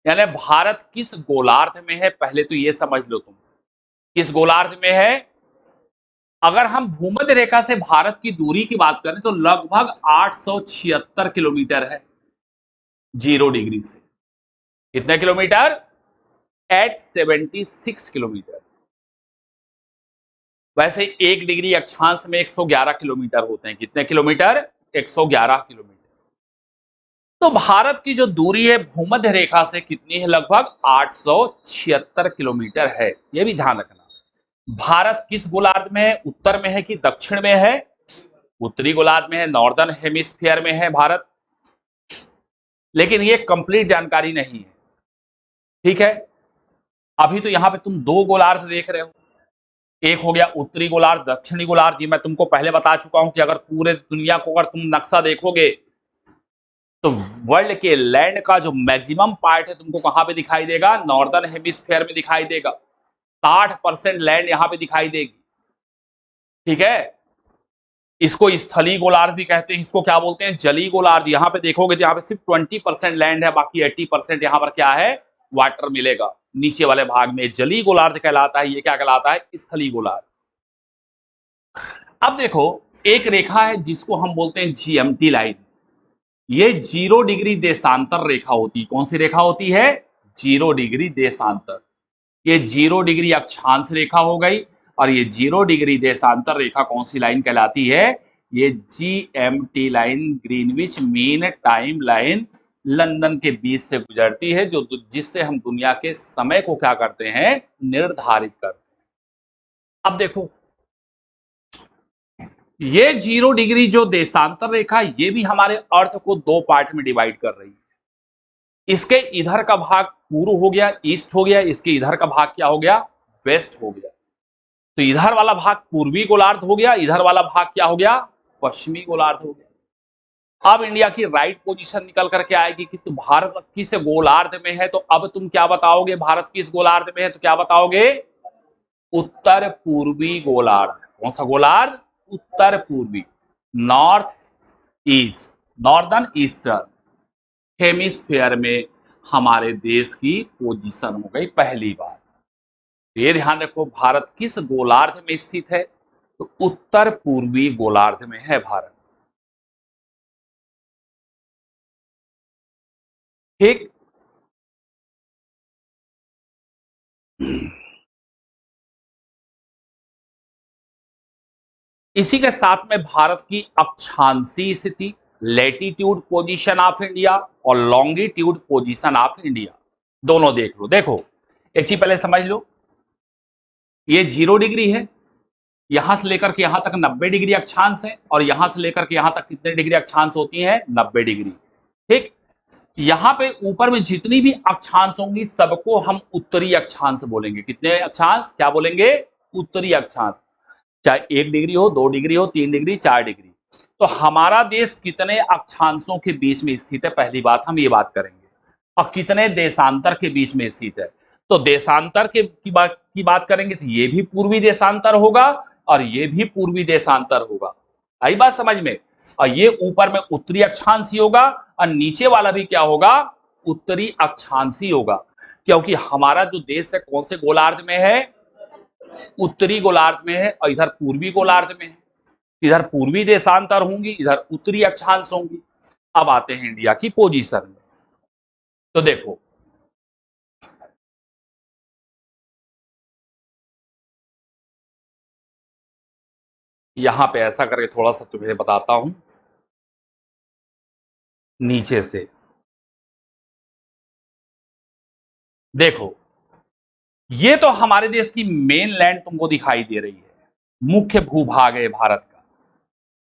A: यानी भारत किस गोलार्ध में है पहले तो ये समझ लो तुम, किस गोलार्ध में है। अगर हम भूमध्य रेखा से भारत की दूरी की बात करें तो लगभग 876 किलोमीटर है 0 डिग्री से। कितने किलोमीटर? 876 किलोमीटर। वैसे 1 डिग्री अक्षांश में 111 किलोमीटर होते हैं। कितने किलोमीटर? 111 किलोमीटर। तो भारत की जो दूरी है भूमध्य रेखा से कितनी है? लगभग 876 किलोमीटर है। यह भी ध्यान रखना। भारत किस गोलार्ध में है? उत्तर में है कि दक्षिण में है? उत्तरी गोलार्ध में है, नॉर्दर्न हेमिस्फीयर में है भारत। लेकिन ये कंप्लीट जानकारी नहीं है, ठीक है। अभी तो यहां पे तुम दो गोलार्ध देख रहे हो, एक हो गया उत्तरी गोलार्ध, दक्षिणी गोलार्ध। ये मैं तुमको पहले बता चुका हूं कि अगर पूरे दुनिया को अगर तुम नक्शा देखोगे तो वर्ल्ड के लैंड का जो मैक्सिमम पार्ट है तुमको कहां पे दिखाई देगा? नॉर्दर्न हेमिस्फीयर में दिखाई देगा। 60% लैंड यहां पे दिखाई देगी, ठीक है। इसको स्थलीय गोलार्ध भी कहते हैं। इसको क्या बोलते हैं? जलीय गोलार्ध। यहां पे देखोगे तो यहाँ पे सिर्फ 20% लैंड है, बाकी 80% यहां पर क्या है? वाटर मिलेगा नीचे वाले भाग में। जलीय गोलार्ध कहलाता है। ये क्या कहलाता है? स्थलीय गोलार्ध। अब देखो, एक रेखा है जिसको हम बोलते हैं जीएमटी लाइन। ये 0 डिग्री देशांतर रेखा होती है। कौन सी रेखा होती है? 0 डिग्री देशांतर। ये 0 डिग्री अक्षांश रेखा हो गई, और ये 0 डिग्री देशांतर रेखा कौन सी लाइन कहलाती है? ये GMT line, Greenwich mean time line, London के बीच से गुजरती है, जो जिससे हम दुनिया के समय को क्या करते हैं? निर्धारित करते हैं। अब देखो, ये 0 डिग्री जो देशांतर रेखा, ये भी हमारे अर्थ को दो पार्ट में डिवाइड कर रही है। इसके इधर का भाग पूर्व हो गया, ईस्ट हो गया। इसके इधर का भाग क्या हो गया? वेस्ट हो गया। तो इधर वाला भाग पूर्वी गोलार्ध हो गया, इधर वाला भाग क्या हो गया? पश्चिमी गोलार्ध हो गया। अब इंडिया की राइट पोजीशन निकल करके आएगी कि तुम भारत किस गोलार्ध में है। तो अब तुम क्या बताओगे? भारत किस गोलार्ध में है तो क्या बताओगे? उत्तर पूर्वी गोलार्ध। कौन सा गोलार्ध? उत्तर पूर्वी, north east, northern eastern hemisphere में हमारे देश की पोजीशन हो गई पहली बार। ये ध्यान रखो, भारत किस गोलार्ध में स्थित है? तो उत्तर पूर्वी गोलार्ध में है भारत, ठीक। इसी के साथ में भारत की अक्षांशीय स्थिति, लैटिट्यूड पोजीशन ऑफ इंडिया और लॉन्गिट्यूड पोजीशन ऑफ इंडिया, दोनों देख लो। देखो एक चीज पहले समझ लो, ये 0 डिग्री है, यहां से लेकर के यहां तक 90 डिग्री अक्षांश है, और यहां से लेकर के यहां तक कितने डिग्री अक्षांश होती है? 90 डिग्री। ठीक, यहां पे ऊपर में जितनी भी अक्षांश होंगी सबको हम उत्तरी अक्षांश बोलेंगे। कितने अक्षांश? क्या बोलेंगे? उत्तरी अक्षांश। चाहे 1 डिग्री हो, 2 डिग्री हो, 3 डिग्री, 4 डिग्री। तो हमारा देश कितने अक्षांशों के बीच में स्थित है? पहली बात हम ये बात करेंगे। और कितने देशांतर के बीच में स्थित है? तो देशांतर की बात करेंगे तो ये भी पूर्वी देशांतर होगा और ये भी पूर्वी देशांतर होगा। आई बात समझ में? और ये ऊपर में उत्तरी अक्षांशी होगा और नीचे वाला भी क्या होगा? उत्तरी अक्षांशी होगा। क्योंकि हमारा जो देश है कौन से गोलार्ध में है? उत्तरी गोलार्ध में है, और इधर पूर्वी गोलार्ध में है। इधर पूर्वी देशांतर होंगी, इधर उत्तरी अक्षांश होंगी। अब आते हैं इंडिया की पोजीशन में। तो देखो यहां पे ऐसा करके थोड़ा सा तुम्हें बताता हूं नीचे से। देखो ये तो हमारे देश की मेन लैंड तुमको दिखाई दे रही है, मुख्य भूभाग है भारत का।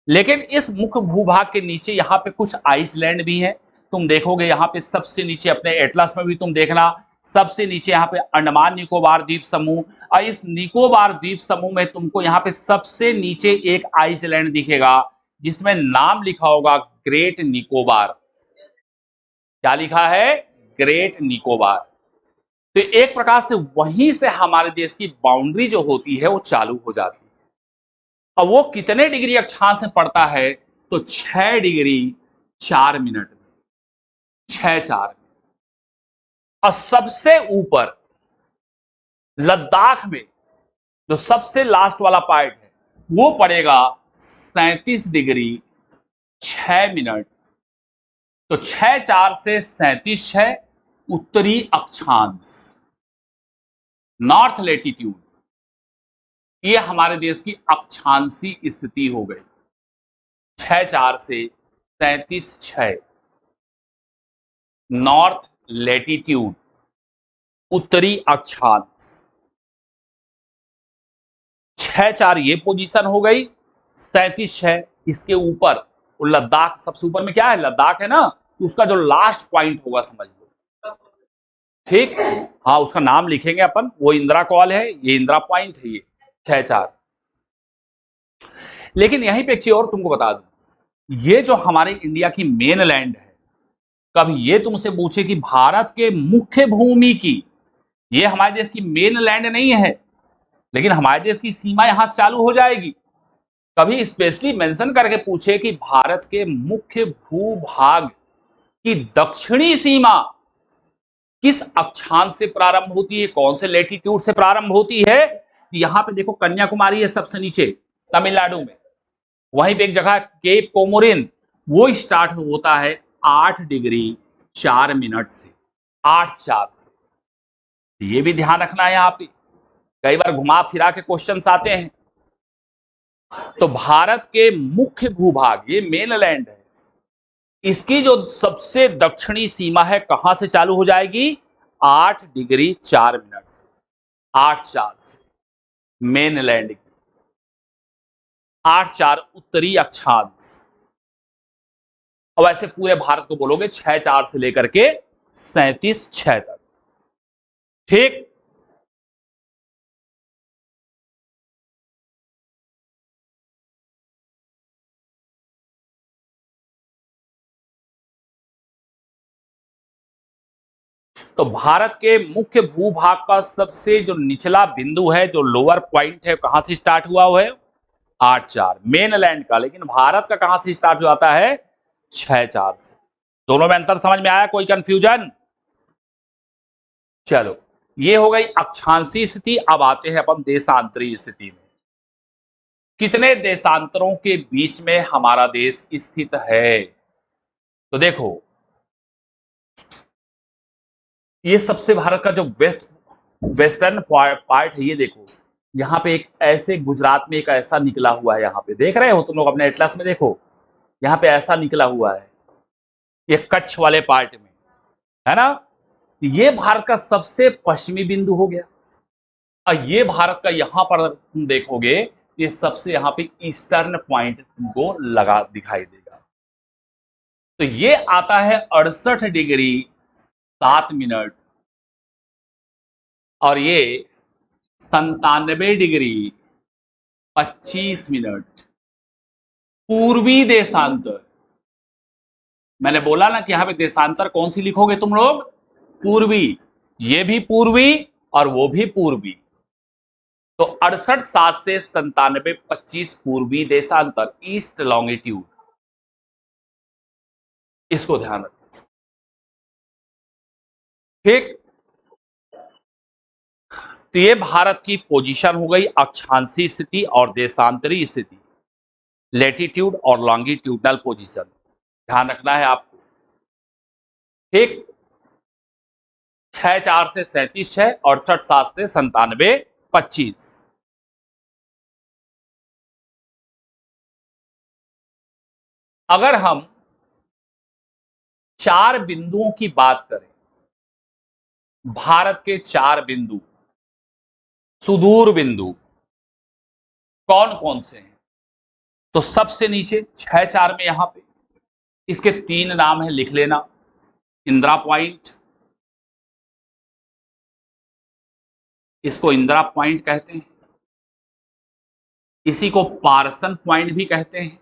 A: लेकिन इस मुख्य भूभाग के नीचे यहाँ पे कुछ आइसलैंड भी हैं। तुम देखोगे यहाँ पे सबसे नीचे, अपने एटलस में भी तुम देखना, सबसे नीचे यहाँ पे अंडमान निकोबार द्वीप समूह, और इस निकोबार द्वीप समूह में तुमको यहाँ पे सबसे नीचे एक आइसलैंड दिखेगा जिसमें नाम लिखा होगा ग्रेट निकोबार। क्या लिखा है? ग्रेट निकोबार। तो एक प्रकार से वहीं से हमारे देश की बाउंड्री जो होती है वो चालू हो जाती है। अब वो कितने डिग्री अक्षांश में पड़ता है? तो 6 डिग्री 4 मिनट में, 6-4 में। और सबसे ऊपर लद्दाख में जो सबसे लास्ट वाला पार्ट है वो पड़ेगा 37 डिग्री 6 मिनट। तो 6-4 से 37-6 उत्तरी अक्षांश, नॉर्थ लेटीट्यूड, ये हमारे देश की अक्षांशी स्थिति हो गई। 6-4 से 37-6 नॉर्थ लेटीट्यूड, उत्तरी अक्षांश। 6-4 ये पोजीशन हो गई, 37-6 इसके ऊपर। लद्दाख सबसे ऊपर में क्या है? लद्दाख है ना, तो उसका जो लास्ट पॉइंट होगा समझ लो। ठीक, हाँ उसका नाम लिखेंगे अपन, वो इंदिरा कॉल है, ये इंदिरा पॉइंट है, ये 6-4। लेकिन यहीं पे एक चीज और तुमको बता दूं, ये जो हमारे इंडिया की मेन लैंड है, कभी ये तुमसे पूछे कि भारत के मुख्य भूमि की, ये हमारे देश की मेन लैंड नहीं है, लेकिन हमारे देश की सीमा यहां से चालू हो जाएगी। कभी स्पेशली मेंशन करके पूछे कि भारत के मुख्य भूभाग की दक्षिणी सीमा किस अक्षांश से प्रारंभ होती है, कौन से लेटीट्यूड से प्रारंभ होती है? यहां पे देखो कन्याकुमारी है सबसे नीचे तमिलनाडु में, वहीं पे एक जगह केप कोमोरिन, वो स्टार्ट होता है 8 डिग्री 4 मिनट से, 8-4 से। ये भी ध्यान रखना है, यहाँ पे कई बार घुमा फिरा के क्वेश्चंस आते हैं। तो भारत के मुख्य भूभाग, ये मेन लैंड है, इसकी जो सबसे दक्षिणी सीमा है कहां से चालू हो जाएगी? 8 डिग्री 4 मिनट से, 8-4 से मेन लैंड की, 8-4 उत्तरी अक्षांश। अब ऐसे पूरे भारत को बोलोगे 6-4 से लेकर के 37-6 तक। ठीक, तो भारत के मुख्य भूभाग का सबसे जो निचला बिंदु है, जो लोअर पॉइंट है, कहां से स्टार्ट हुआ हुआ है? 8-4 मेन लैंड का। लेकिन भारत का कहां से स्टार्ट हो जाता है? 6-4 से। दोनों में अंतर समझ में आया? कोई कंफ्यूजन? चलो, ये हो गई अक्षांशीय स्थिति। अब आते हैं अपन देशांतरीय स्थिति में। कितने देशांतरों के बीच में हमारा देश स्थित है? तो देखो, ये सबसे भारत का जो वेस्टर्न पार्ट है, ये देखो यहाँ पे एक ऐसे गुजरात में एक ऐसा निकला हुआ है, यहाँ पे देख रहे हो तुम लोग अपने एटलस में, देखो यहाँ पे ऐसा निकला हुआ है ये कच्छ वाले पार्ट में, है ना। ये भारत का सबसे पश्चिमी बिंदु हो गया। और ये भारत का यहां पर तुम देखोगे ये सबसे यहाँ पे ईस्टर्न पॉइंट तुमको लगा दिखाई देगा। तो ये आता है 68 डिग्री 7 मिनट और ये 97 डिग्री 25 मिनट पूर्वी देशांतर। मैंने बोला ना कि यहां पे देशांतर कौन सी लिखोगे तुम लोग, पूर्वी। ये भी पूर्वी और वो भी पूर्वी। तो 68 से 97 पूर्वी देशांतर, ईस्ट लॉन्गिट्यूड, इसको ध्यान रखो। ठीक, तो ये भारत की पोजीशन हो गई, अक्षांशीय स्थिति और देशांतरीय स्थिति, लैटिट्यूड और लॉन्गिट्यूडनल पोजीशन ध्यान रखना है आपको। ठीक, 6-4 से 37-6, 68-7 से 97-25। अगर हम 4 बिंदुओं की बात करें, भारत के 4 बिंदु, सुदूर बिंदु कौन कौन से हैं, तो सबसे नीचे 6-4 में यहां पे इसके 3 नाम है, लिख लेना। इंदिरा पॉइंट, इसको इंदिरा पॉइंट कहते हैं, इसी को पार्सन पॉइंट भी कहते हैं।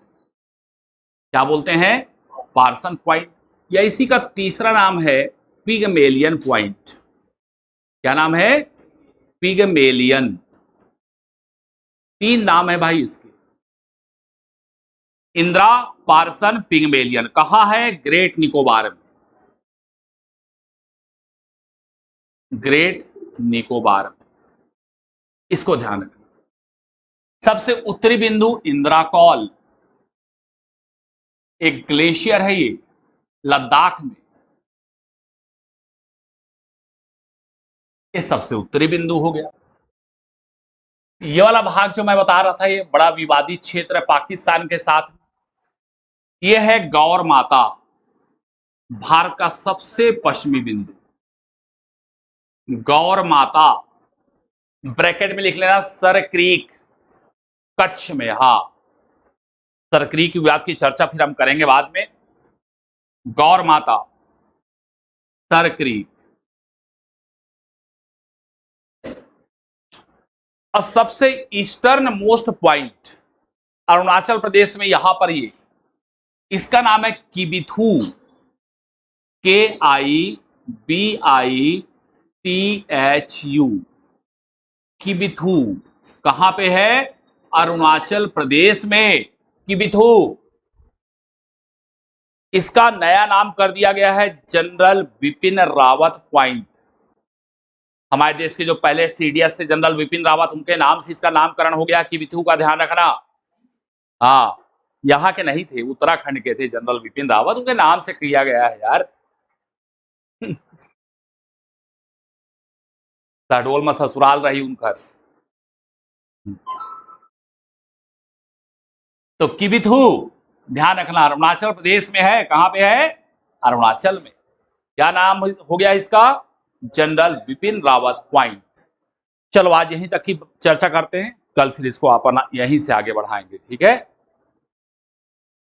A: क्या बोलते हैं, पार्सन पॉइंट। या इसी का तीसरा नाम है पिगमेलियन पॉइंट। क्या नाम है, पिगमेलियन। 3 नाम है भाई इसके, इंदिरा, पार्सन, पिगमेलियन। कहां है, ग्रेट निकोबार में, ग्रेट निकोबार में, इसको ध्यान रखना। सबसे उत्तरी बिंदु इंदिरा कॉल, एक ग्लेशियर है ये लद्दाख में, ये सबसे उत्तरी बिंदु हो गया। ये वाला भाग जो मैं बता रहा था ये बड़ा विवादित क्षेत्र है पाकिस्तान के साथ। ये है गौर माता, भारत का सबसे पश्चिमी बिंदु, गौर माता। ब्रैकेट में लिख लेना सर क्रीक, कच्छ में। हाँ, सर क्रीक विवाद की चर्चा फिर हम करेंगे बाद में। गौर माता, सर क्रीक। और सबसे eastern most point Arunachal Pradesh में, यहां पर ये, इसका नाम है किबिथू, KIBITHU, किबिथू। कहां पे है, अरुणाचल प्रदेश में, किबिथू। इसका नया नाम कर दिया गया है जनरल बिपिन रावत पॉइंट। हमारे देश के जो पहले CDS से जनरल बिपिन रावत, उनके नाम से इसका नामकरण हो गया किबिथू का, ध्यान रखना। हाँ, यहाँ के नहीं थे, उत्तराखंड के थे जनरल बिपिन रावत, उनके नाम से किया गया है यार। शहडोल में ससुराल रही उनका। तो किबिथू ध्यान रखना, अरुणाचल प्रदेश में है। कहां पे है, अरुणाचल में। क्या नाम हो गया इसका, जनरल बिपिन रावत पॉइंट। चलो आज यहीं तक की चर्चा करते हैं, कल फिर इसको अपन यहीं से आगे बढ़ाएंगे, ठीक है।